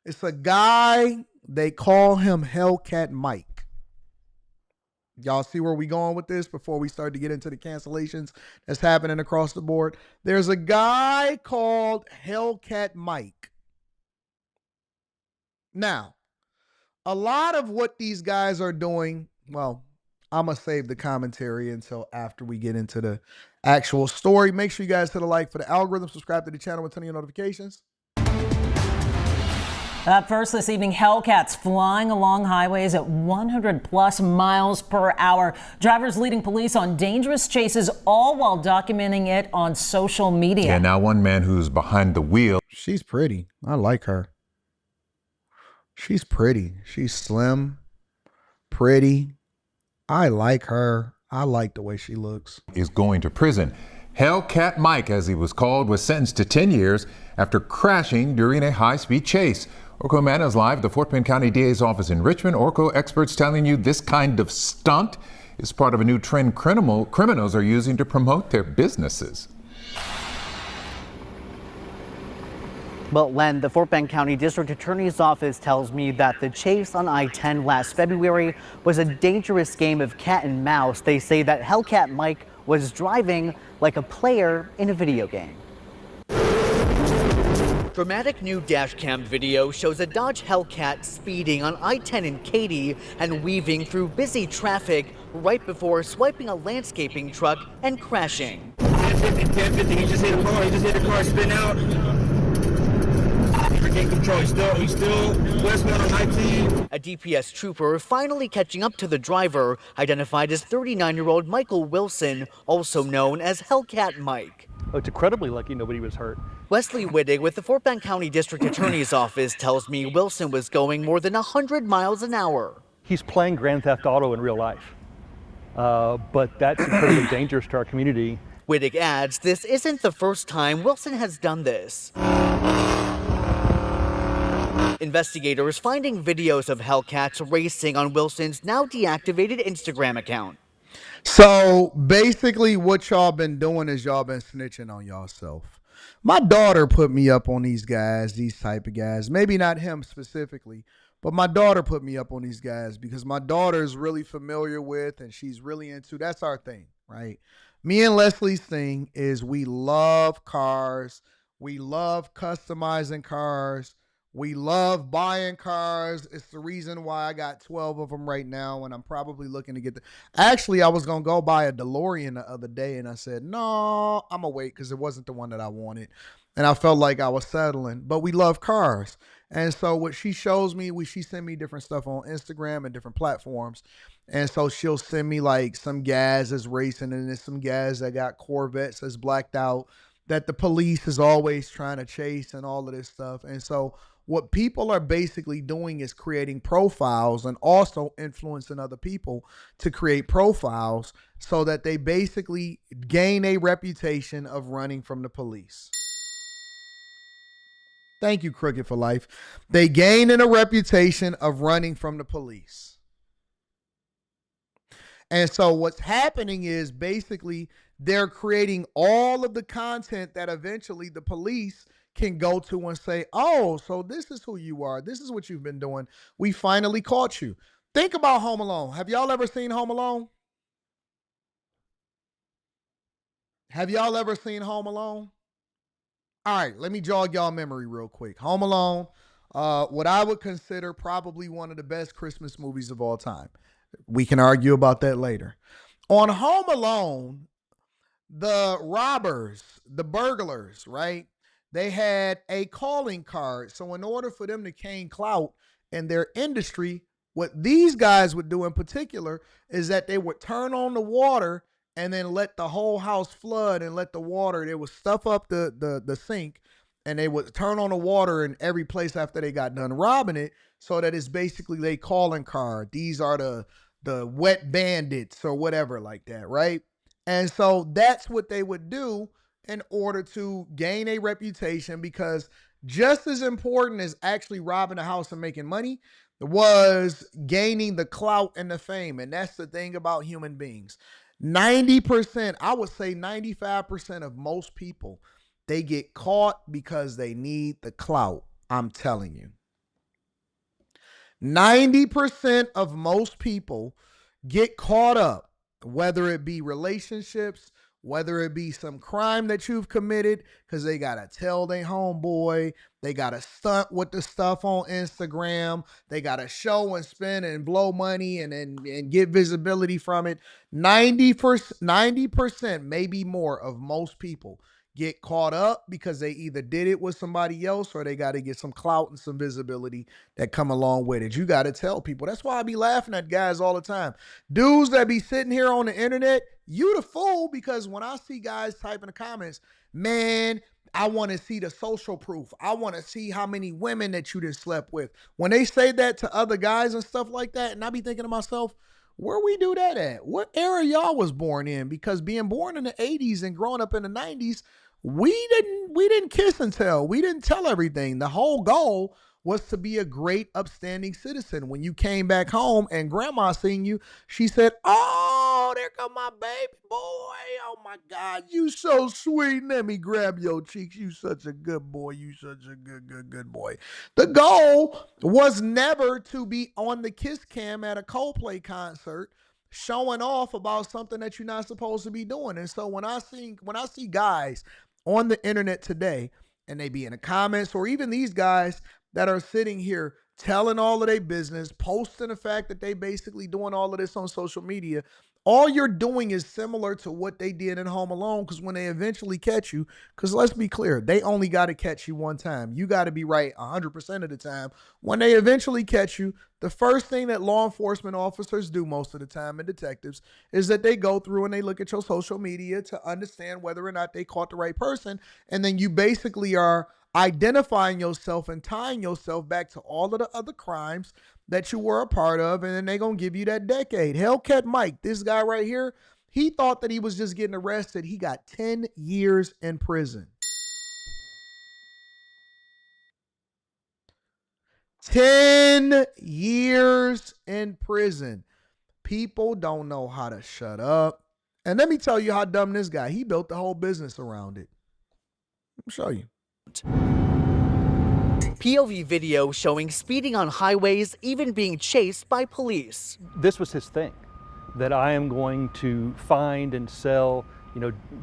It's a guy, they call him Hellcat Mike. Y'all see where we going with this before we start to get into the cancellations that's happening across the board? There's a guy called Hellcat Mike. Now, a lot of what these guys are doing, well, I'm going to save the commentary until after we get into the actual story. Make sure you guys hit a like for the algorithm, subscribe to the channel with 10 notifications. Up first this evening, Hellcats flying along highways at 100 plus miles per hour. Drivers leading police on dangerous chases, all while documenting it on social media. And now one man who's behind the wheel. She's pretty. I like her. She's pretty. She's slim, pretty. I like her. I like the way she looks. Is going to prison. Hellcat Mike, as he was called, was sentenced to 10 years after crashing during a high-speed chase. Orko Manna is live at the Fort Bend County DA's office in Richmond. Orko, experts telling you this kind of stunt is part of a new trend criminals are using to promote their businesses. Well, Len, the Fort Bend County District Attorney's Office tells me that the chase on I-10 last February was a dangerous game of cat and mouse. They say that Hellcat Mike was driving like a player in a video game. Dramatic new dashcam video shows a Dodge Hellcat speeding on I-10 in Katy and weaving through busy traffic right before swiping a landscaping truck and crashing. 1050, he just hit the car, spin out. Regain control, he's still westbound on 19. A DPS trooper finally catching up to the driver, identified as 39-year-old Michael Wilson, also known as Hellcat Mike. Oh, it's incredibly lucky nobody was hurt. Wesley Wittig with the Fort Bend County District Attorney's Office tells me Wilson was going more than 100 miles an hour. He's playing Grand Theft Auto in real life, but that's incredibly dangerous to our community. Wittig adds this isn't the first time Wilson has done this. Investigators finding videos of Hellcats racing on Wilson's now deactivated Instagram account. So basically what y'all been doing is y'all been snitching on y'allself. My daughter put me up on these guys, these type of guys. Maybe not him specifically, but my daughter put me up on these guys because my daughter is really familiar with and she's really into, that's our thing, right? Me and Leslie's thing is we love cars. We love customizing cars. We love buying cars. It's the reason why I got 12 of them right now, and I'm probably looking to get the... Actually, I was going to go buy a DeLorean the other day, and I said, no, I'm going to wait because it wasn't the one that I wanted. And I felt like I was settling. But we love cars. And so what she shows me, she send me different stuff on Instagram and different platforms. And so she'll send me like some guys that's racing, and there's some guys that got Corvettes that's blacked out that the police is always trying to chase and all of this stuff. And so what people are basically doing is creating profiles and also influencing other people to create profiles so that they basically gain a reputation of running from the police. Thank you, Crooked for Life. They gain a reputation of running from the police. And so what's happening is basically they're creating all of the content that eventually the police can go to and say, oh, so this is who you are. This is what you've been doing. We finally caught you. Think about Home Alone. Have y'all ever seen Home Alone? Have y'all ever seen Home Alone? All right, let me jog y'all memory real quick. Home Alone, what I would consider probably one of the best Christmas movies of all time. We can argue about that later. On Home Alone, the robbers, the burglars, right? They had a calling card. So in order for them to gain clout in their industry, what these guys would do in particular is that they would turn on the water and then let the whole house flood and let the water, they would stuff up the sink and they would turn on the water in every place after they got done robbing it, so that it's basically their calling card. These are the wet bandits or whatever like that, right? And so that's what they would do in order to gain a reputation, because just as important as actually robbing a house and making money was gaining the clout and the fame. And that's the thing about human beings. 90%, I would say 95% of most people, they get caught because they need the clout. I'm telling you. 90% of most people get caught up, whether it be relationships, whether it be some crime that you've committed, because they got to tell their homeboy, they got to stunt with the stuff on Instagram, they got to show and spend and blow money and get visibility from it. 90%, maybe more of most people get caught up because they either did it with somebody else or they got to get some clout and some visibility that come along with it. You got to tell people. That's why I be laughing at guys all the time. Dudes that be sitting here on the internet, you the fool, because when I see guys type in the comments, man, I want to see the social proof. I want to see how many women that you done slept with. When they say that to other guys and stuff like that, and I be thinking to myself, where we do that at? What era y'all was born in? Because being born in the 80s and growing up in the 90s, we didn't kiss and tell. We didn't tell everything. The whole goal was to be a great upstanding citizen. When you came back home and grandma seen you, she said, "Oh, there come my baby boy. Oh my God, you so sweet. Let me grab your cheeks. You such a good boy. You such a good boy." The goal was never to be on the kiss cam at a Coldplay concert showing off about something that you're not supposed to be doing. And so when I see guys on the internet today, and they be in the comments, or even these guys that are sitting here telling all of their business, posting the fact that they basically doing all of this on social media, all you're doing is similar to what they did in Home Alone, because when they eventually catch you, because let's be clear, they only got to catch you one time. You got to be right 100% of the time. When they eventually catch you, the first thing that law enforcement officers do most of the time, and detectives, is that they go through and they look at your social media to understand whether or not they caught the right person. And then you basically are identifying yourself and tying yourself back to all of the other crimes that you were a part of, and then they're going to give you that decade. Hellcat Mike, this guy right here, he thought that he was just getting arrested. He got 10 years in prison. 10 years in prison. People don't know how to shut up. And let me tell you how dumb this guy, he built the whole business around it. I'll show you. POV video showing speeding on highways, even being chased by police. This was his thing, that I am going to find and sell,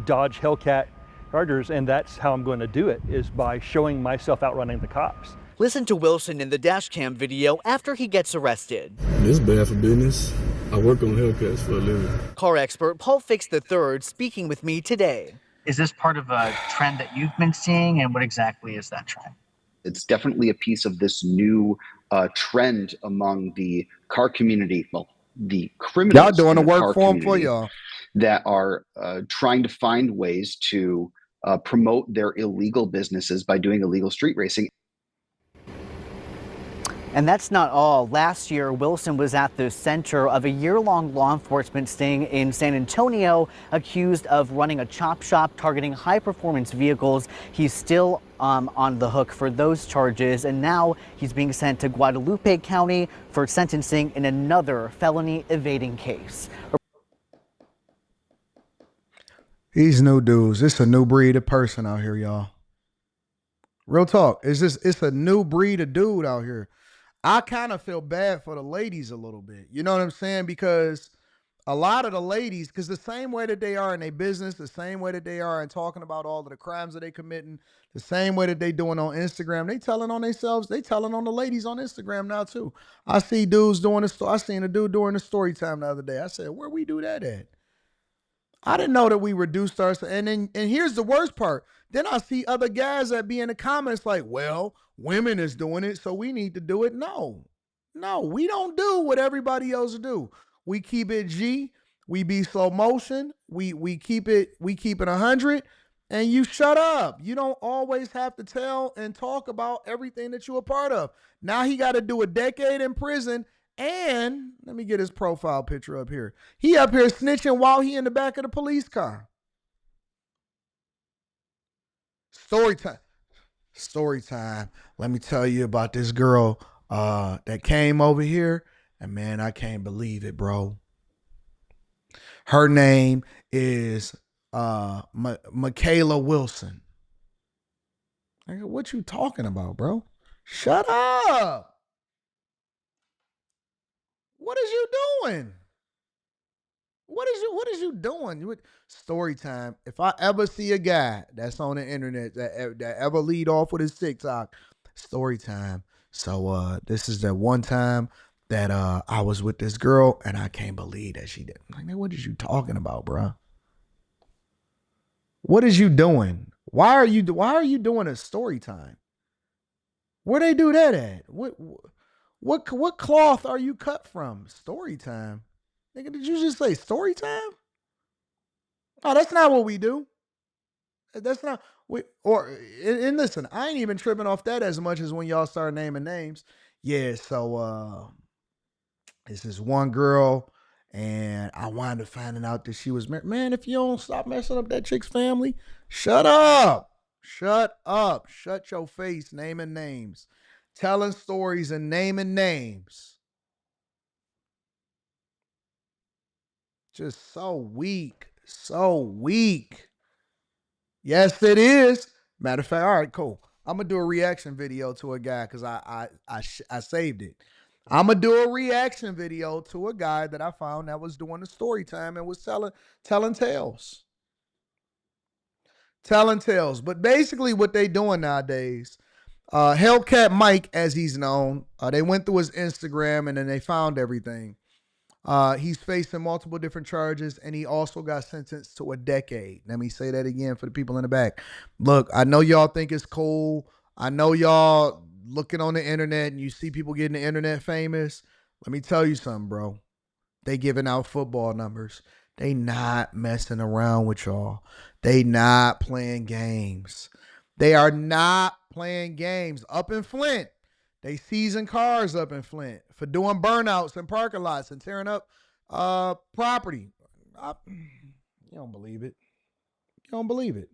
Dodge Hellcat Chargers, and that's how I'm going to do it, is by showing myself outrunning the cops. Listen to Wilson in the dash cam video after he gets arrested. This bad for business. I work on Hellcats for a living. Car expert Paul Fix III speaking with me today. Is this part of a trend that you've been seeing, and what exactly is that trend? It's definitely a piece of this new trend among the car community, well, the criminals Y'all doing the in work car for them for community y'all. that are trying to find ways to promote their illegal businesses by doing illegal street racing. And that's not all. Last year, Wilson was at the center of a year-long law enforcement sting in San Antonio, accused of running a chop shop targeting high-performance vehicles. He's still on the hook for those charges, and now he's being sent to Guadalupe County for sentencing in another felony evading case. These new dudes, it's a new breed of person out here, y'all. Real talk. It's a new breed of dude out here. I kind of feel bad for the ladies a little bit. You know what I'm saying? Because a lot of the ladies, because the same way that they are in their business, the same way that they are in talking about all of the crimes that they committing, the same way that they doing on Instagram, they telling on themselves, they telling on the ladies on Instagram now too. I see dudes doing this. I seen a dude doing a story time the other day. I said, where we do that at? I didn't know that we reduced our, and here's the worst part. Then I see other guys that be in the comments like, well, women is doing it, so we need to do it. No, we don't do what everybody else do. We keep it G. We be slow motion. We keep it 100, and you shut up. You don't always have to tell and talk about everything that you're a part of. Now he got to do a decade in prison. And let me get his profile picture up here. He up here snitching while he in the back of the police car. Story time. Let me tell you about this girl that came over here. And man, I can't believe it, bro. Her name is Michaela Wilson. What you talking about, bro? Shut up. What is you doing? What is you doing? Story time. If I ever see a guy that's on the internet that ever lead off with his TikTok, story time. So this is the one time that I was with this girl and I can't believe that she did. I'm like, man, what is you talking about, bro? What is you doing? Why are you doing a story time? Where they do that at? What cloth are you cut from? Story time. Nigga, did you just say story time? No, that's not what we do. That's not we or and listen, I ain't even tripping off that as much as when y'all start naming names. Yeah, so this is one girl, and I wound up finding out that she was married. Man, if you don't stop messing up that chick's family, shut up. Shut up. Shut your face naming names. Telling stories and naming names. Just so weak. So weak. Yes, it is. Matter of fact, all right, cool. I'm gonna do a reaction video to a guy because I saved it. I'm gonna do a reaction video to a guy that I found that was doing a story time and was telling tales. Telling tales. But basically what they doing nowadays, Hellcat Mike, as he's known, they went through his Instagram and then they found everything. He's facing multiple different charges, and he also got sentenced to a decade. Let me say that again for the people in the back. Look, I know y'all think it's cool. I know y'all looking on the internet and you see people getting the internet famous. Let me tell you something, bro. They giving out football numbers. They not messing around with y'all. They not playing games. They are not playing games. Up in Flint, they seizing cars up in Flint for doing burnouts in parking lots and tearing up property. You don't believe it. You don't believe it.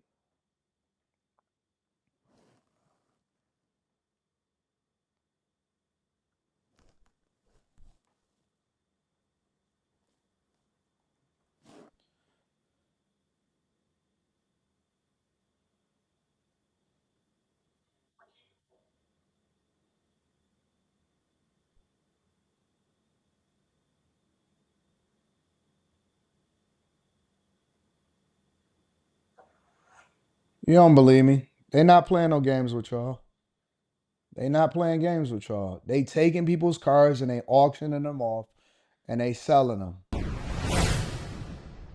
You don't believe me. They not playing no games with y'all. They not playing games with y'all. They taking people's cars and they auctioning them off and they selling them.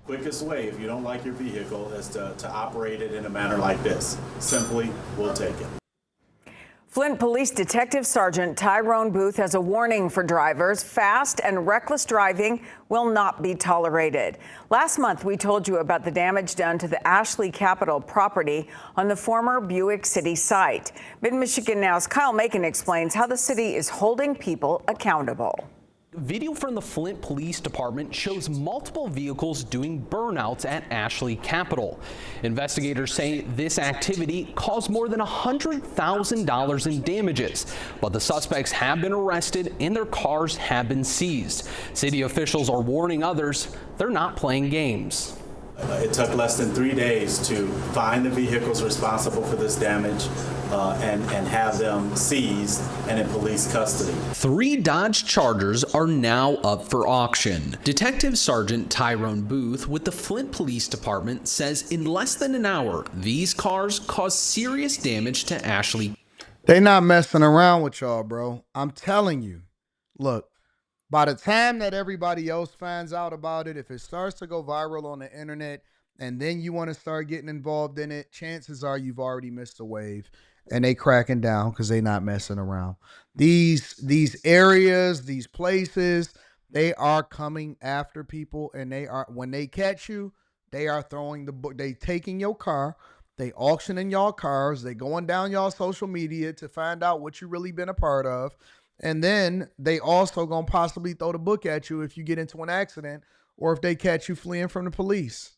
Quickest way, if you don't like your vehicle, is to operate it in a manner like this. Simply, we'll take it. Flint Police Detective Sergeant Tyrone Booth has a warning for drivers. Fast and reckless driving will not be tolerated. Last month, we told you about the damage done to the Ashley Capital property on the former Buick City site. Mid-Michigan Now's Kyle Macon explains how the city is holding people accountable. Video from the Flint Police Department shows multiple vehicles doing burnouts at Ashley Capital. Investigators say this activity caused more than $100,000 in damages, but the suspects have been arrested and their cars have been seized. City officials are warning others they're not playing games. It took less than 3 days to find the vehicles responsible for this damage and have them seized and in police custody. 3 Dodge Chargers are now up for auction. Detective Sergeant Tyrone Booth with the Flint Police Department says in less than an hour, these cars caused serious damage to Ashley. They not messing around with y'all, bro. I'm telling you. Look, by the time that everybody else finds out about it, if it starts to go viral on the internet and then you want to start getting involved in it, chances are you've already missed a wave and they cracking down because they not messing around. These areas, these places, they are coming after people, and they are, when they catch you, they are throwing the book. They taking your car, they auctioning y'all cars, they going down y'all social media to find out what you really been a part of. And then they also gonna possibly throw the book at you if you get into an accident or if they catch you fleeing from the police.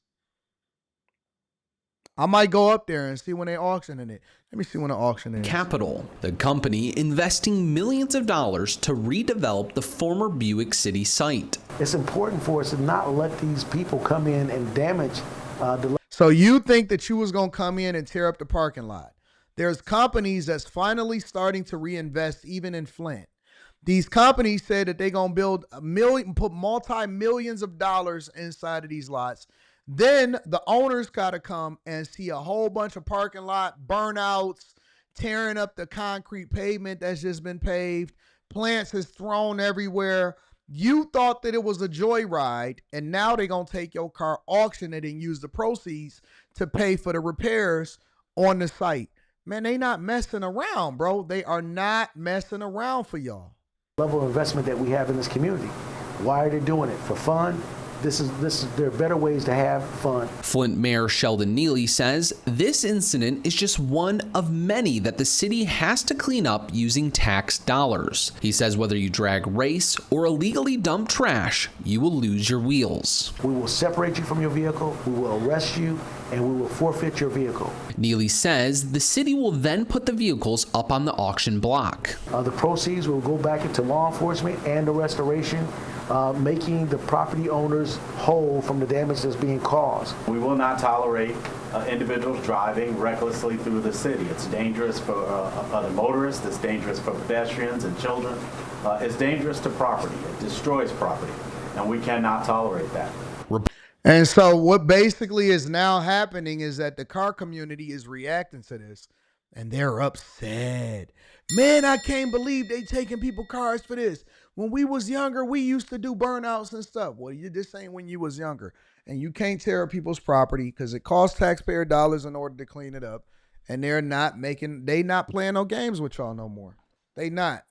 I might go up there and see when they auctioning it. Let me see when the auction is. Capital, the company investing millions of dollars to redevelop the former Buick City site. It's important for us to not let these people come in and damage the. So you think that you was gonna come in and tear up the parking lot? There's companies that's finally starting to reinvest even in Flint. These companies said that they're going to build put multi-millions of dollars inside of these lots. Then the owners got to come and see a whole bunch of parking lot burnouts, tearing up the concrete pavement that's just been paved. Plants is thrown everywhere. You thought that it was a joyride, and now they're going to take your car, auction it, and use the proceeds to pay for the repairs on the site. Man, they not messing around, bro. They are not messing around for y'all. Level of investment that we have in this community. Why are they doing it? For fun? There are better ways to have fun. Flint Mayor Sheldon Neely says this incident is just one of many that the city has to clean up using tax dollars. He says whether you drag race or illegally dump trash, you will lose your wheels. We will separate you from your vehicle, we will arrest you, and we will forfeit your vehicle. Neely says the city will then put the vehicles up on the auction block. The proceeds will go back into law enforcement and the restoration, making the property owners whole from the damage that's being caused. We will not tolerate individuals driving recklessly through the city. It's dangerous for other motorists, it's dangerous for pedestrians and children. It's dangerous to property. It destroys property, and we cannot tolerate that. And so what basically is now happening is that the car community is reacting to this, and they're upset. Man, I can't believe they taking people cars for this. When we was younger, we used to do burnouts and stuff. Well, you just saying when you was younger. And you can't tear up people's property because it costs taxpayer dollars in order to clean it up. And they not playing no games with y'all no more. They not.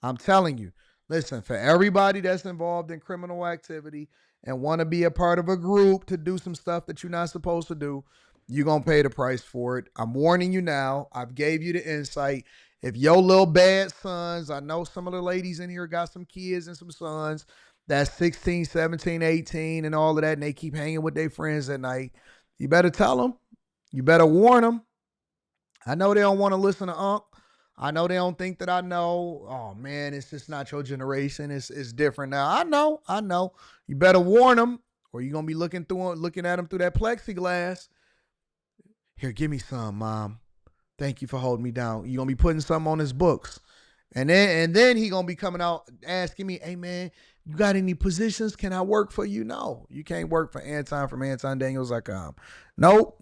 I'm telling you. Listen, for everybody that's involved in criminal activity and want to be a part of a group to do some stuff that you're not supposed to do, you're going to pay the price for it. I'm warning you now. I've gave you the insight. If your little bad sons, I know some of the ladies in here got some kids and some sons that's 16, 17, 18 and all of that, and they keep hanging with their friends at night, you better tell them. You better warn them. I know they don't want to listen to Unc. I know they don't think that I know. Oh, man, it's just not your generation. It's different now. I know. You better warn them, or you're going to be looking at them through that plexiglass. Here, give me some, Mom. Thank you for holding me down. You're going to be putting something on his books. And then he going to be coming out asking me, hey, man, you got any positions? Can I work for you? No, you can't work for Anton from AntonDaniels.com. Nope.